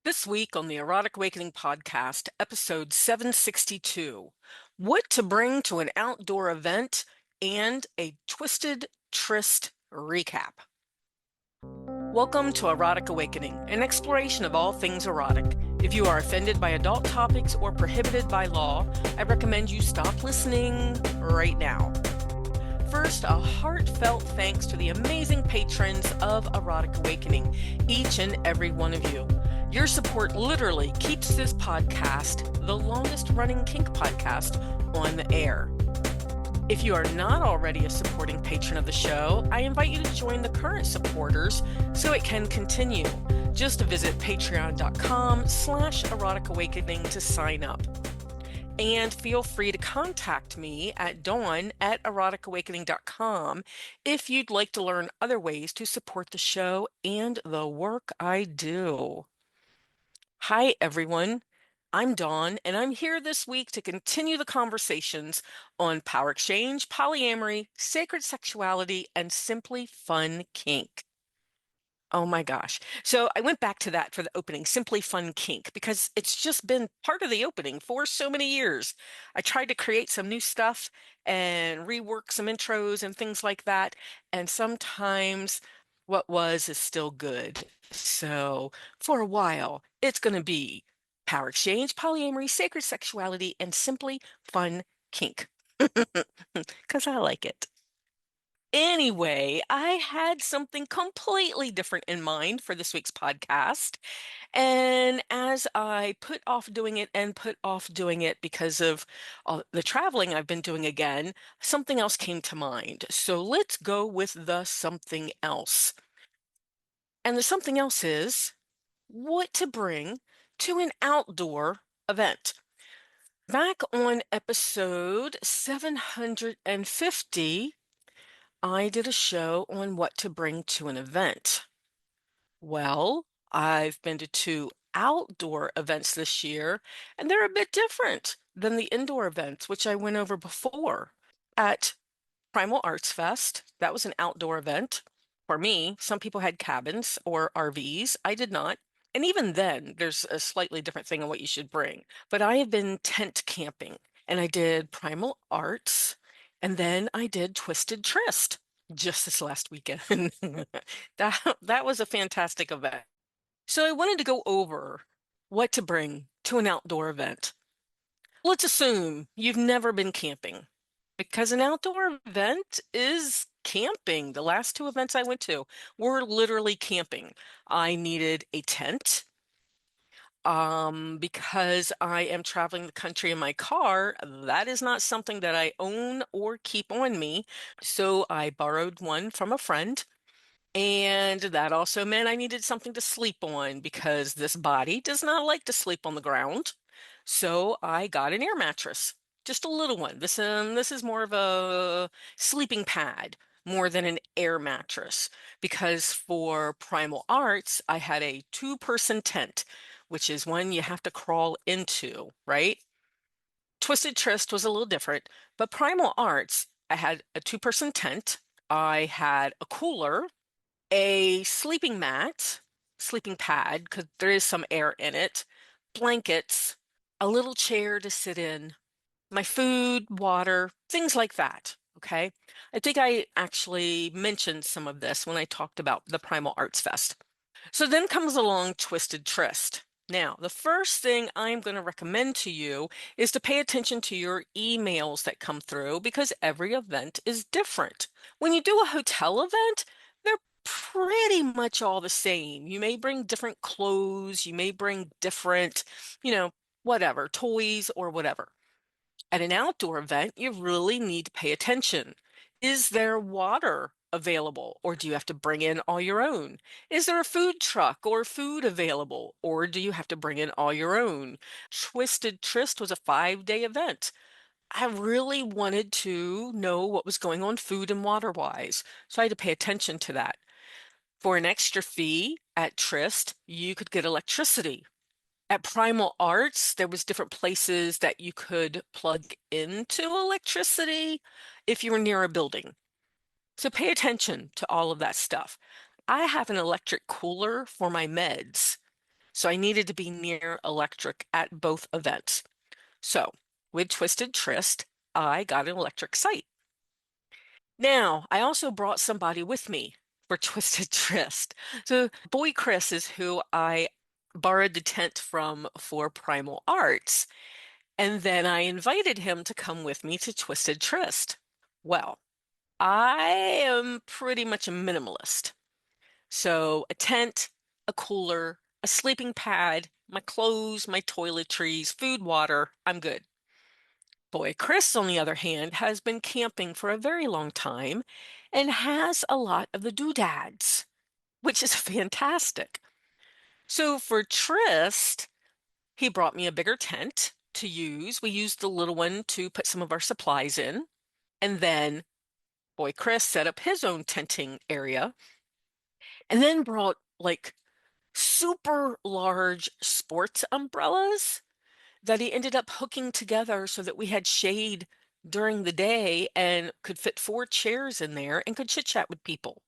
This week on the Erotic Awakening Podcast, episode 762, what to bring to an outdoor event and a Twisted Tryst recap. Welcome to Erotic Awakening, an exploration of all things erotic. If you are offended by adult topics or prohibited by law, I recommend you stop listening right now. First, a heartfelt thanks to the amazing patrons of Erotic Awakening, each and every one of you. Your support literally keeps this podcast, the longest running kink podcast, on the air. If you are not already a supporting patron of the show, I invite you to join the current supporters so it can continue. Just visit patreon.com/Erotic Awakening to sign up. And feel free to contact me at dawn@eroticawakening.com if you'd like to learn other ways to support the show and the work I do. Hi, everyone. I'm Dawn, and I'm here this week to continue the conversations on power exchange, polyamory, sacred sexuality, and simply fun kink. Oh my gosh. So I went back to that for the opening, Simply Fun Kink, because it's just been part of the opening for so many years. I tried to create some new stuff and rework some intros and things like that. And sometimes what was is still good. So for a while, it's going to be Power Exchange, Polyamory, Sacred Sexuality, and Simply Fun Kink. Because I like it. Anyway, I had something completely different in mind for this week's podcast. And as I put off doing it and put off doing it because of all the traveling I've been doing again, something else came to mind. So let's go with the something else. And the something else is what to bring to an outdoor event. Back on episode 750, I did a show on what to bring to an event. Well, I've been to two outdoor events this year, and they're a bit different than the indoor events, which I went over before. At Primal Arts Fest, that was an outdoor event. For me, some people had cabins or RVs. I did not. And even then, there's a slightly different thing on what you should bring. But I have been tent camping, and I did Primal Arts, and then I did Twisted Tryst just this last weekend. That was a fantastic event. So I wanted to go over what to bring to an outdoor event. Let's assume you've never been camping because an outdoor event is camping. The last two events I went to were literally camping. I needed a tent. Because I am traveling the country in my car, that is not something that I own or keep on me. So I borrowed one from a friend. And that also meant I needed something to sleep on because this body does not like to sleep on the ground. So I got an air mattress, just a little one. This is more of a sleeping pad more than an air mattress because for Primal Arts, I had a two-person tent, which is one you have to crawl into, right? Twisted Tryst was a little different, but Primal Arts, I had a two-person tent. I had a cooler, a sleeping mat, sleeping pad, because there is some air in it, blankets, a little chair to sit in, my food, water, things like that. Okay. I think I actually mentioned some of this when I talked about the Primal Arts Fest. So then comes along Twisted Tryst. Now, the first thing I'm going to recommend to you is to pay attention to your emails that come through because every event is different. When you do a hotel event, they're pretty much all the same. You may bring different clothes, you may bring different, whatever, toys or whatever. At an outdoor event, you really need to pay attention. Is there water available, or do you have to bring in all your own? Is there a food truck or food available, or do you have to bring in all your own? Twisted Tryst was a 5-day event. I really wanted to know what was going on food and water wise, so I had to pay attention to that. For an extra fee at Tryst, you could get electricity. At Primal Arts, there was different places that you could plug into electricity if you were near a building. So pay attention to all of that stuff. I have an electric cooler for my meds. So I needed to be near electric at both events. So with Twisted Tryst, I got an electric site. Now, I also brought somebody with me for Twisted Tryst. So boy Chris is who I borrowed the tent from for Primal Arts. And then I invited him to come with me to Twisted Tryst. Well, I am pretty much a minimalist. So a tent, a cooler, a sleeping pad, my clothes, my toiletries, food, water, I'm good. Boy, Chris, on the other hand, has been camping for a very long time and has a lot of the doodads, which is fantastic. So for Trist, he brought me a bigger tent to use. We used the little one to put some of our supplies in. And then boy Chris set up his own tenting area and then brought like super large sports umbrellas that he ended up hooking together so that we had shade during the day and could fit 4 chairs in there and could chit chat with people.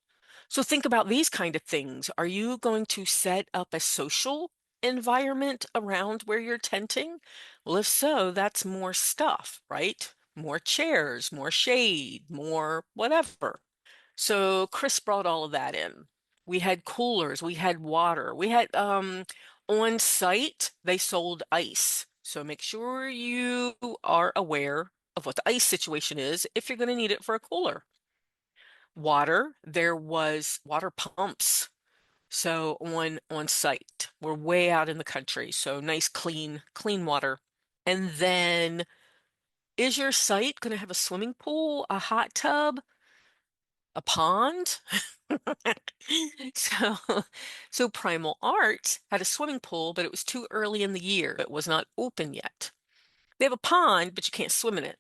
So think about these kind of things. Are you going to set up a social environment around where you're tenting? Well, if so, that's more stuff, right? More chairs, more shade, more whatever. So Chris brought all of that in. We had coolers, we had water, we had on site they sold ice. So make sure you are aware of what the ice situation is if you're going to need it for a cooler. Water, there was water pumps. So on site, we're way out in the country, so nice clean water. And then is your site going to have a swimming pool, a hot tub, a pond? So, so Primal Arts had a swimming pool, but it was too early in the year. It was not open yet. They have a pond, but you can't swim in it.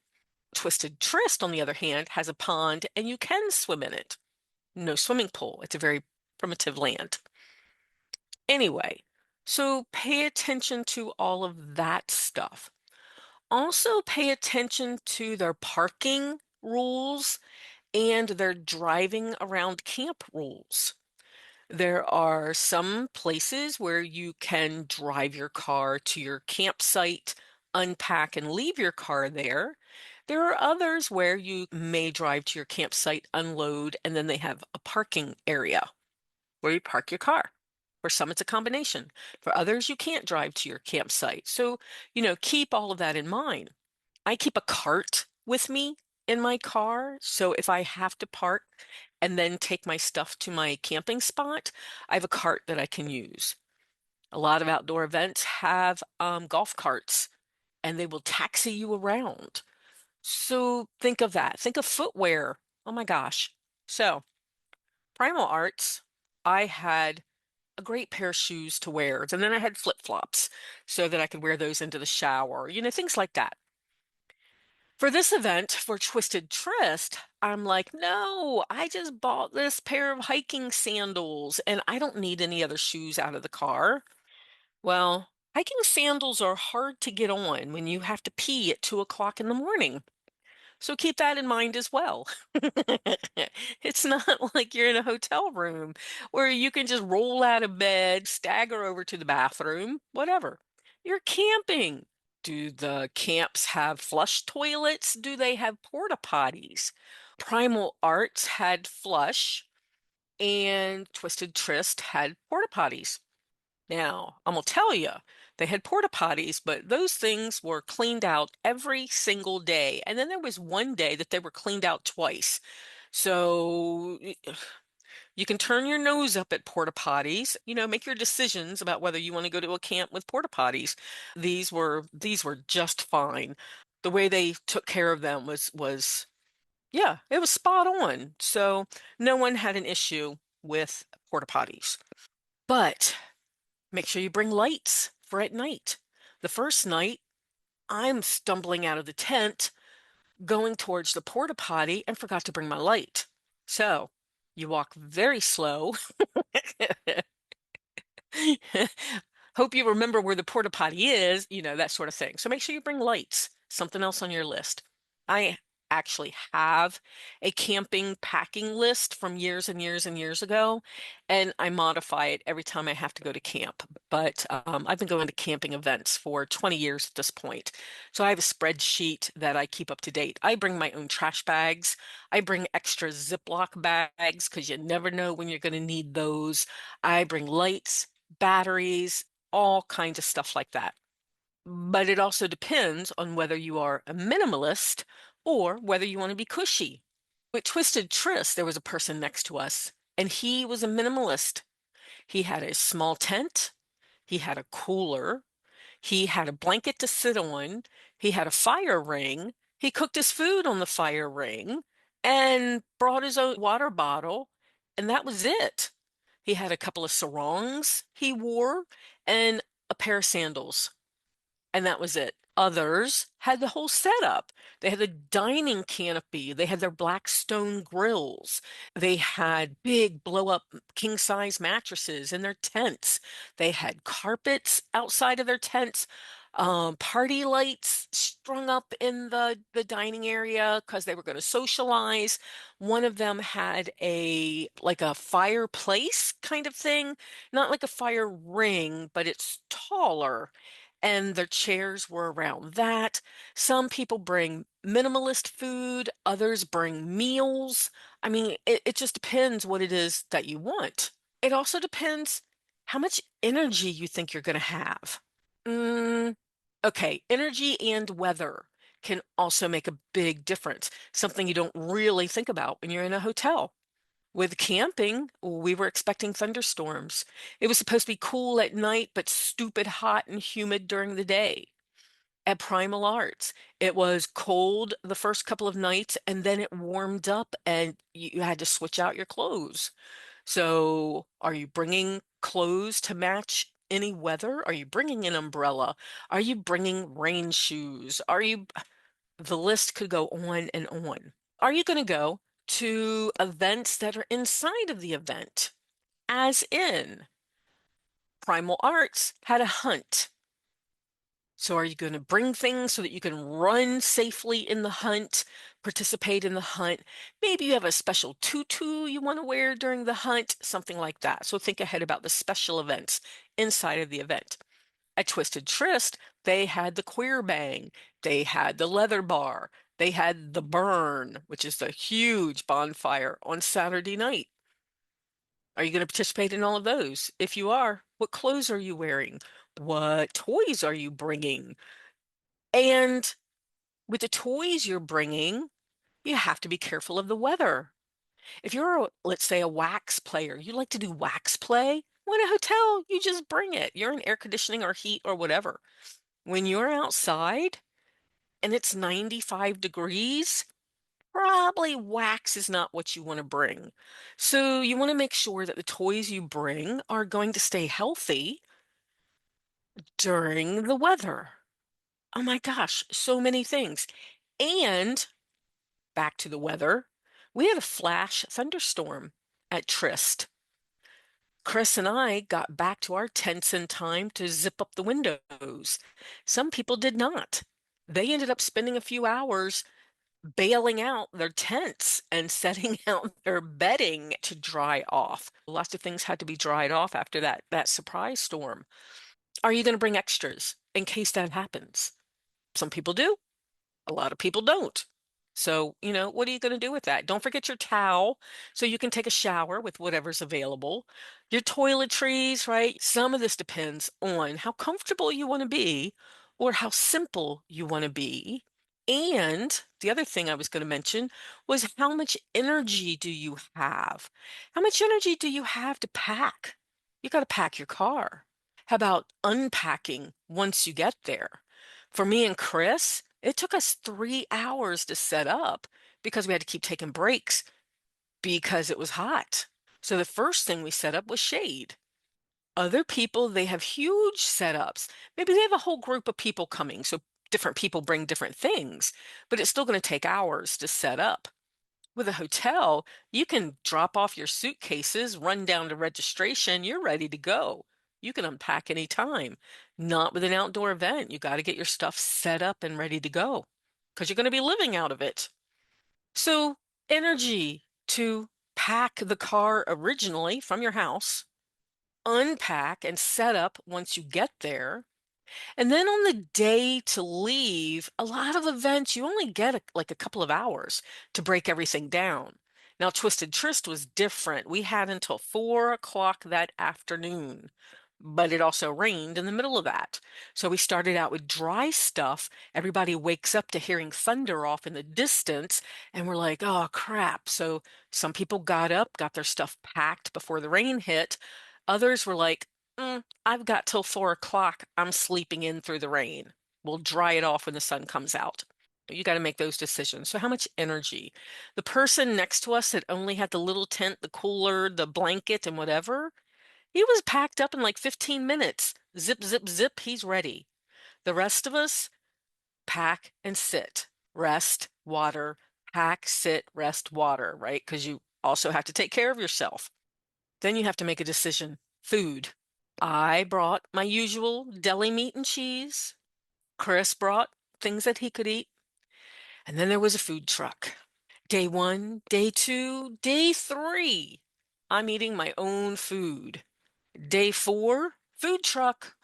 Twisted Tryst, on the other hand, has a pond and you can swim in it. No swimming pool. It's a very primitive land. Anyway, so pay attention to all of that stuff. Also pay attention to their parking rules and their driving around camp rules. There are some places where you can drive your car to your campsite, unpack, and leave your car there. There are others where you may drive to your campsite, unload, and then they have a parking area where you park your car. For some, it's a combination. For others, you can't drive to your campsite. So, keep all of that in mind. I keep a cart with me in my car. So if I have to park and then take my stuff to my camping spot, I have a cart that I can use. A lot of outdoor events have golf carts and they will taxi you around. So think of that. Think of footwear. Oh my gosh. So, Primal Arts, I had a great pair of shoes to wear, and then I had flip-flops so that I could wear those into the shower, things like that. For this event, for Twisted Tryst, I'm like, no, I just bought this pair of hiking sandals and I don't need any other shoes out of the car. Well, hiking sandals are hard to get on when you have to pee at 2 o'clock in the morning. So keep that in mind as well. It's not like you're in a hotel room where you can just roll out of bed, stagger over to the bathroom, whatever. You're camping. Do the camps have flush toilets? Do they have porta potties? Primal Arts had flush and Twisted Tryst had porta potties. Now, I'm gonna tell you, they had porta potties, but those things were cleaned out every single day. And then there was one day that they were cleaned out twice. So you can turn your nose up at porta potties, make your decisions about whether you want to go to a camp with porta potties. These were just fine. The way they took care of them was yeah, it was spot on. So no one had an issue with porta potties. But make sure you bring lights for at night. The first night, I'm stumbling out of the tent, going towards the porta potty, and forgot to bring my light. So you walk very slow. Hope you remember where the porta potty is, that sort of thing. So make sure you bring lights. Something else on your list. I actually have a camping packing list from years and years and years ago, and I modify it every time I have to go to camp. But I've been going to camping events for 20 years at this point. So I have a spreadsheet that I keep up to date. I bring my own trash bags. I bring extra Ziploc bags because you never know when you're going to need those. I bring lights, batteries, all kinds of stuff like that. But it also depends on whether you are a minimalist or whether you want to be cushy. With Twisted Tryst, there was a person next to us, and he was a minimalist. He had a small tent, he had a cooler, he had a blanket to sit on, he had a fire ring, he cooked his food on the fire ring, and brought his own water bottle, and that was it. He had a couple of sarongs he wore and a pair of sandals. And that was it. Others had the whole setup. They had the dining canopy. They had their black stone grills. They had big blow up king size mattresses in their tents. They had carpets outside of their tents, party lights strung up in the dining area because they were going to socialize. One of them had a like a fireplace kind of thing, not like a fire ring, but it's taller and their chairs were around that. Some people bring minimalist food, others bring meals. I mean, it just depends what it is that you want. It also depends how much energy you think you're going to have. Mm, okay, energy and weather can also make a big difference, something you don't really think about when you're in a hotel. With camping, we were expecting thunderstorms. It was supposed to be cool at night, but stupid hot and humid during the day. At Primal Arts, it was cold the first couple of nights, and then it warmed up, and you had to switch out your clothes. So, are you bringing clothes to match any weather? Are you bringing an umbrella? Are you bringing rain shoes? The list could go on and on. Are you going to go to events that are inside of the event? As in, Primal Arts had a hunt. So are you going to bring things so that you can run safely in the hunt, participate in the hunt? Maybe you have a special tutu you want to wear during the hunt, something like that. So think ahead about the special events inside of the event. At Twisted Tryst, they had the queer bang, they had the leather bar, they had the burn, which is the huge bonfire on Saturday night. Are you going to participate in all of those? If you are, what clothes are you wearing? What toys are you bringing? And with the toys you're bringing, you have to be careful of the weather. If you're, let's say, a wax player, you like to do wax play, well, in a hotel, you just bring it. You're in air conditioning or heat or whatever. When you're outside and it's 95 degrees, probably wax is not what you want to bring. So you want to make sure that the toys you bring are going to stay healthy during the weather. Oh my gosh, so many things. And back to the weather, we had a flash thunderstorm at Tryst. Chris and I got back to our tents in time to zip up the windows. Some people did not. They ended up spending a few hours bailing out their tents and setting out their bedding to dry off. Lots of things had to be dried off after that surprise storm. Are you going to bring extras in case that happens? Some people do. A lot of people don't. So, what are you going to do with that? Don't forget your towel so you can take a shower with whatever's available. Your toiletries, right? Some of this depends on how comfortable you want to be or how simple you want to be. And the other thing I was going to mention was how much energy do you have? How much energy do you have to pack? You got to pack your car. How about unpacking once you get there? For me and Chris, it took us 3 hours to set up because we had to keep taking breaks because it was hot. So the first thing we set up was shade. Other people, they have huge setups. Maybe they have a whole group of people coming, so different people bring different things, but it's still going to take hours to set up. With a hotel, you can drop off your suitcases, run down to registration, you're ready to go. You can unpack anytime. Not with an outdoor event. You got to get your stuff set up and ready to go because you're going to be living out of it. So, energy to pack the car originally from your house, unpack and set up once you get there. And then on the day to leave, a lot of events, you only get like a couple of hours to break everything down. Now, Twisted Tryst was different. We had until 4 o'clock that afternoon, but it also rained in the middle of that. So we started out with dry stuff. Everybody wakes up to hearing thunder off in the distance, and we're like, oh, crap. So some people got up, got their stuff packed before the rain hit. Others were like, I've got till 4 o'clock. I'm sleeping in through the rain. We'll dry it off when the sun comes out. You got to make those decisions. So, how much energy? The person next to us that only had the little tent, the cooler, the blanket, and whatever, he was packed up in like 15 minutes. Zip, zip, zip, he's ready. The rest of us pack and sit, rest, water, pack, sit, rest, water, right? Because you also have to take care of yourself. Then you have to make a decision. Food. I brought my usual deli meat and cheese. Chris brought things that he could eat. And then there was a food truck. Day one, day two, day three. I'm eating my own food. Day four, food truck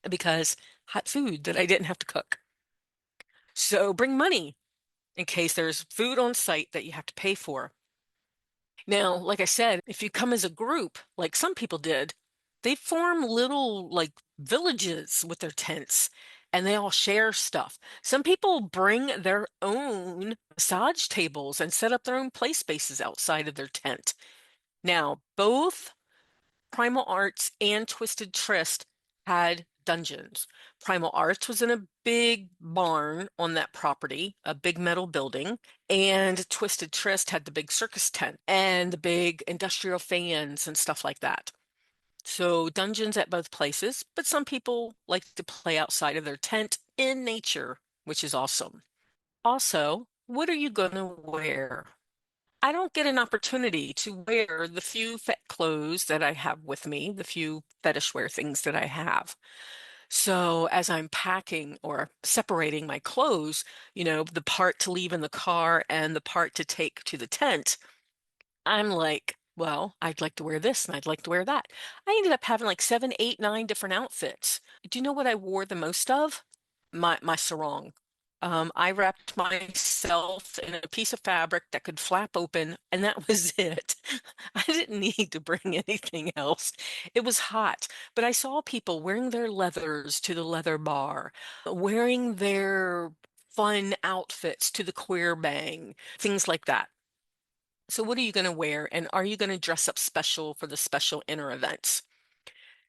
because hot food that I didn't have to cook. So bring money in case there's food on site that you have to pay for. Now, like I said, if you come as a group, like some people did, they form little like villages with their tents and they all share stuff. Some people bring their own massage tables and set up their own play spaces outside of their tent. Now, both Primal Arts and Twisted Tryst had dungeons. Primal Arts was in a big barn on that property, a big metal building, and Twisted Tryst had the big circus tent and the big industrial fans and stuff like that. So dungeons at both places, but some people like to play outside of their tent in nature, which is awesome. Also, what are you going to wear? I don't get an opportunity to wear the few fet clothes that I have with me, the few fetish wear things that I have. So as I'm packing or separating my clothes, the part to leave in the car and the part to take to the tent, I'm like, well, I'd like to wear this and I'd like to wear that. I ended up having like 7, 8, 9 different outfits. Do you know what I wore the most of? My sarong. I wrapped myself in a piece of fabric that could flap open, and that was it. I didn't need to bring anything else. It was hot, but I saw people wearing their leathers to the leather bar, wearing their fun outfits to the queer bang, things like that. So what are you going to wear? And are you going to dress up special for the special inner events?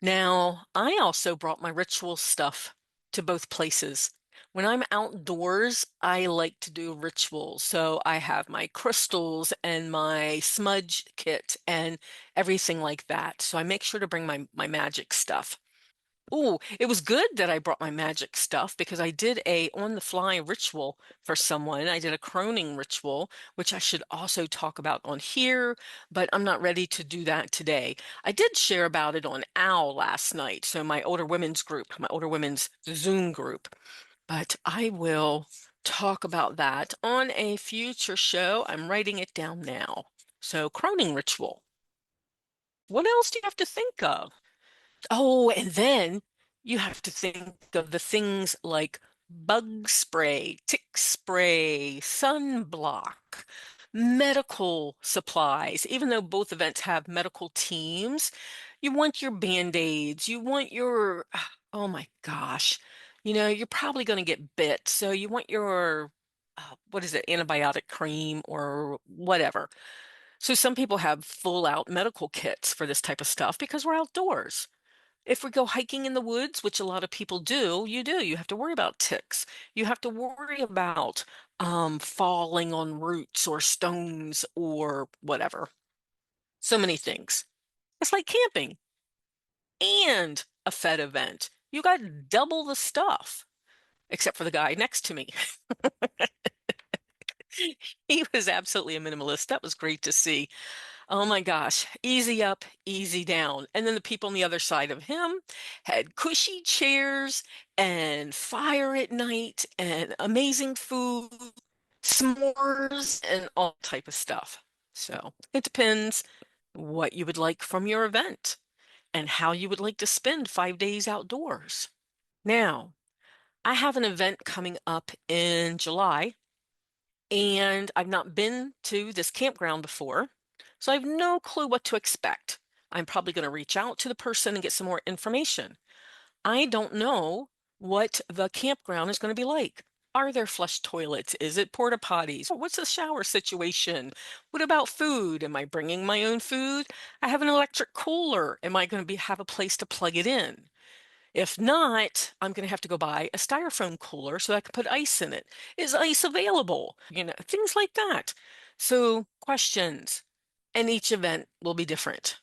Now, I also brought my ritual stuff to both places. When I'm outdoors, I like to do rituals. So I have my crystals and my smudge kit and everything like that. So I make sure to bring my magic stuff. Oh, it was good that I brought my magic stuff because I did a on-the-fly ritual for someone. I did a croning ritual, which I should also talk about on here, but I'm not ready to do that today. I did share about it on OWL last night, so my older women's group, my older women's Zoom group, but I will talk about that on a future show. I'm writing it down now. So, croning ritual. What else do you have to think of? Oh, and then you have to think of the things like bug spray, tick spray, sunblock, medical supplies. Even though both events have medical teams, you want your Band-Aids, you want your, oh my gosh, you're probably going to get bit. So you want your, what is it, antibiotic cream or whatever. So some people have full out medical kits for this type of stuff because we're outdoors. If we go hiking in the woods, which a lot of people do, you have to worry about ticks. You have to worry about falling on roots or stones or whatever. So many things. It's like camping and a Fed event. You got double the stuff, except for the guy next to me. He was absolutely a minimalist. That was great to see. Oh my gosh, easy up, easy down. And then the people on the other side of him had cushy chairs and fire at night and amazing food. s'mores and all type of stuff. So it depends what you would like from your event and how you would like to spend 5 days outdoors. Now, I have an event coming up in July, and I've not been to this campground before, so I have no clue what to expect. I'm probably going to reach out to the person and get some more information. I don't know what the campground is going to be like. Are there flush toilets? Is it porta potties? What's the shower situation? What about food? Am I bringing my own food? I have an electric cooler. Am I going to have a place to plug it in? If not, I'm going to have to go buy a styrofoam cooler so I can put ice in it. Is ice available? Things like that. So, questions. And each event will be different.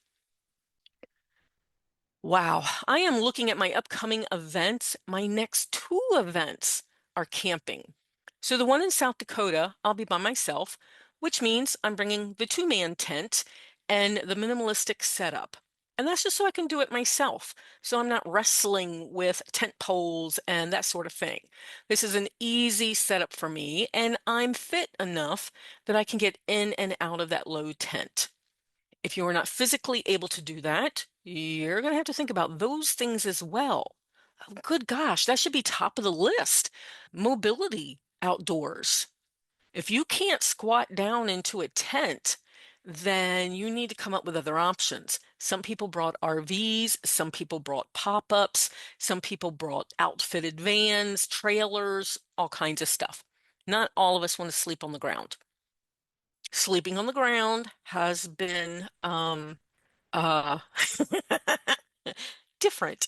Wow, I am looking at my upcoming events. My next two events are camping. So the one in South Dakota, I'll be by myself, which means I'm bringing the two-man tent and the minimalistic setup. And that's just so I can do it myself. So I'm not wrestling with tent poles and that sort of thing. This is an easy setup for me, and I'm fit enough that I can get in and out of that low tent. If you are not physically able to do that, you're going to have to think about those things as well. Good gosh, that should be top of the list. Mobility outdoors. If you can't squat down into a tent, then you need to come up with other options. Some people brought RVs, some people brought pop-ups, some people brought outfitted vans, trailers, all kinds of stuff. Not all of us want to sleep on the ground. Sleeping on the ground has been uh, different.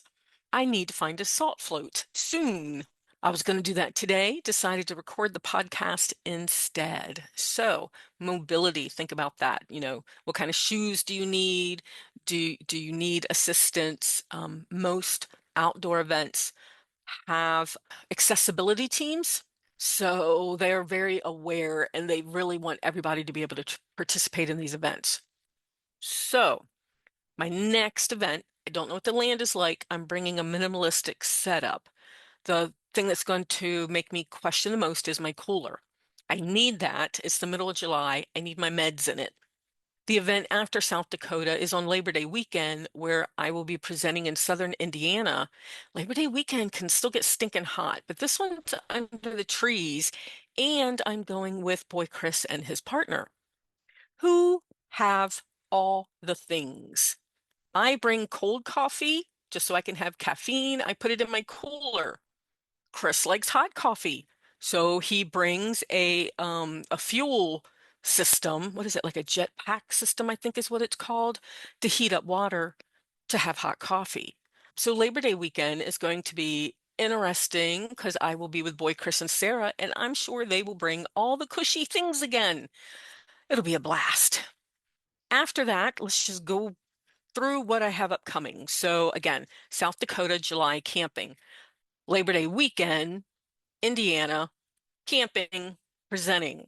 I need to find a salt float soon. I was going to do that today, decided to record the podcast instead. So, mobility, think about that. What kind of shoes do you need? Do you need assistance? Most outdoor events have accessibility teams. So they're very aware and they really want everybody to be able to participate in these events. So my next event, I don't know what the land is like. I'm bringing a minimalistic setup. The thing that's going to make me question the most is my cooler. I need that. It's the middle of July. I need my meds in it. The event after South Dakota is on Labor Day weekend, where I will be presenting in Southern Indiana. Labor Day weekend can still get stinking hot, but this one's under the trees, and I'm going with Boy Chris and his partner, who have all the things. I bring cold coffee just so I can have caffeine. I put it in my cooler. Chris likes hot coffee, so he brings a fuel system. What is it, like a jet pack system, I think is what it's called, to heat up water to have hot coffee. So Labor Day weekend is going to be interesting because I will be with Boy Chris and Sarah, and I'm sure they will bring all the cushy things again. It'll be a blast. After that, let's just go through what I have upcoming. So again, South Dakota, July camping. Labor Day weekend, Indiana, camping, presenting.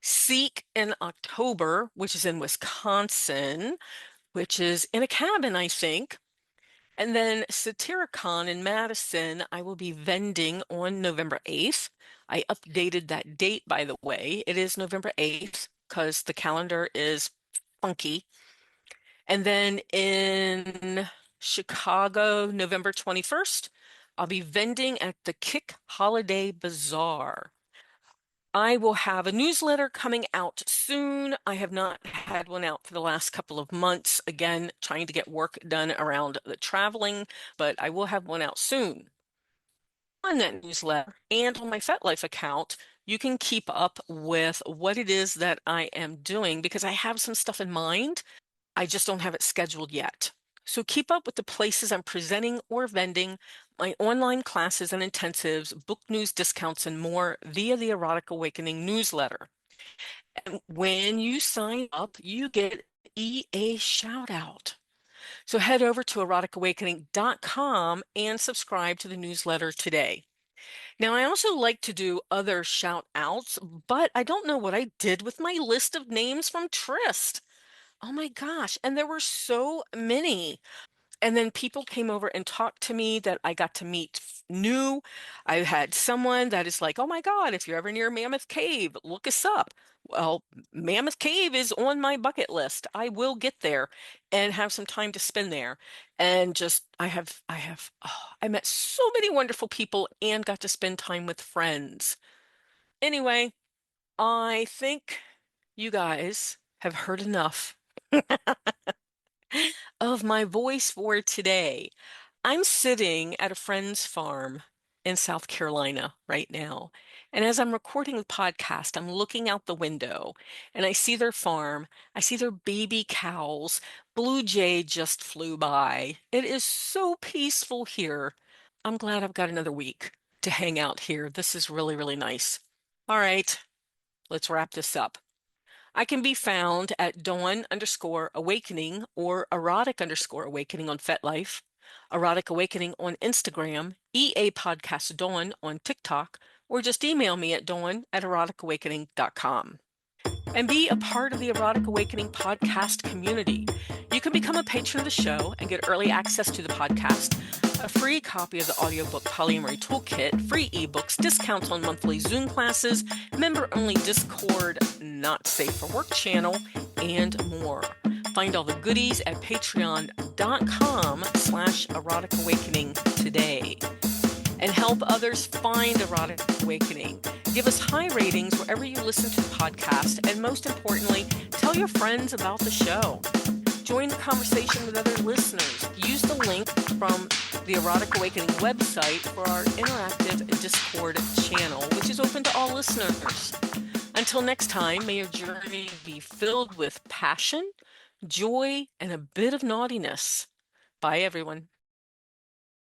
Seek in October, which is in Wisconsin, which is in a cabin, I think. And then Satyricon in Madison, I will be vending on November 8th. I updated that date, by the way. It is November 8th because the calendar is funky. And then in Chicago, November 21st, I'll be vending at the Kick Holiday Bazaar. I will have a newsletter coming out soon. I have not had one out for the last couple of months. Again, trying to get work done around the traveling, but I will have one out soon. On that newsletter and on my Fetlife account, you can keep up with what it is that I am doing because I have some stuff in mind. I just don't have it scheduled yet. So keep up with the places I'm presenting or vending, my online classes and intensives, book news discounts, and more via the Erotic Awakening newsletter. And when you sign up, you get EA shout out. So head over to eroticawakening.com and subscribe to the newsletter today. Now, I also like to do other shout outs, but I don't know what I did with my list of names from Tryst. Oh my gosh. And there were so many. And then people came over and talked to me that I got to meet new. I had someone that is like, oh my God, if you're ever near Mammoth Cave, look us up. Well, Mammoth Cave is on my bucket list. I will get there and have some time to spend there. And just, I met so many wonderful people and got to spend time with friends. Anyway, I think you guys have heard enough of my voice for today. I'm sitting at a friend's farm in South Carolina right now. And as I'm recording the podcast, I'm looking out the window and I see their farm. I see their baby cows. Blue jay just flew by. It is so peaceful here. I'm glad I've got another week to hang out here. This is really, really nice. All right, let's wrap this up. I can be found at dawn_awakening or erotic_awakening on Fetlife, Erotic Awakening on Instagram, EA Podcast Dawn on TikTok, or just email me at dawn@eroticawakening.com. And be a part of the Erotic Awakening podcast community. You can become a patron of the show and get early access to the podcast, a free copy of the audiobook Polyamory Toolkit, free ebooks, discounts on monthly Zoom classes, member-only Discord, not safe for work channel, and more. Find all the goodies at patreon.com/erotic awakening today. And help others find Erotic Awakening. Give us high ratings wherever you listen to the podcast, and most importantly, tell your friends about the show. Join the conversation with other listeners. Use the link from the Erotic Awakening website for our interactive Discord channel, which is open to all listeners. Until next time, may your journey be filled with passion, joy, and a bit of naughtiness. Bye, everyone.